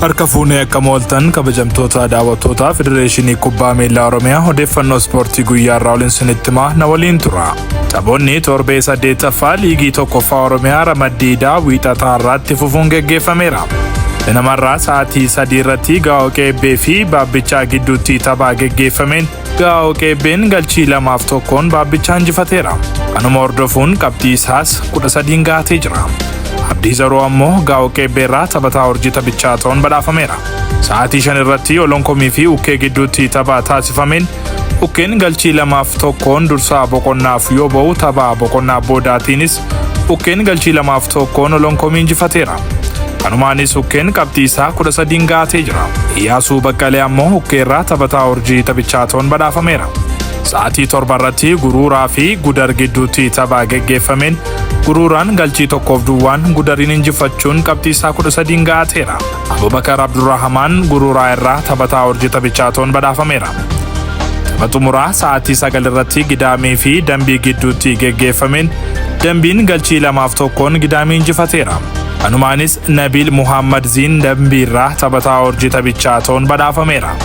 Harka fuunee akka mooltan kabajamtoota daawwattoota Federeeshinii Kubbaa Miilaa Oromiyaa odeeffannoo ispoortii guyyaa irraa waliin isinitti na waliin tura. Taphoonni torbee 8ffaa liigii tokkoffaa Oromiyaa Ramaddiidaa wiixataa irratti fufuun geggeeffameera. Namarraa sa'aatii 3 irratti Gaa'oo Qeebbee fi Baabichaa gidduutti taphaa geggeeffameen Gaa'oo Qeebbeen galchii 2-1 Baabichaa injifateera. Kanuma hordofuun qabxii isaas 13 gahatee jira. Abdii Zaroo ammoo Gaa'oo Qeebbeerraa taphataa urjii taphichaa ta'uun badhaafameera. Sa'aatii 5 irratti Olonkomii fi Ukkee gidduutti taphaa taasifameen Ukkeen galchii 2-1 dursaa boqonnaaf yoo ba'u taphaa boqonnaa boodaatiinis Ukkeen galchii 2-1 Olonkomii injifateera. Kanumaanis Ukkeen qabxii isaa 13 gahatee jira. Iyyaasuu Baqqalee ammoo Ukkeerraa taphataa urjii taphichaa ta'uun badhaafameera. Sa'aatii 7 irratti Guruuraa fi Gudar gidduutti taphaa geggeeffameen Guruuraan galchii 1-2 Gudariin injifachuun qabxii isaa 13 gahateera. Abubakar Abdurrahamaan Guruuraa irraa taphataa urjii taphichaa ta'uun badhaafameera. Tapha xumuraa sa'aatii 9 irratti Gidaamii fi Dambii gidduutti geggeeffameen Dambiin galchii 2-1 Gidaamii injifateera. Kanumaanis Nabil Muhammad Ziin Dambii irraa taphataa urjii taphichaa ta'uun badhaafameera.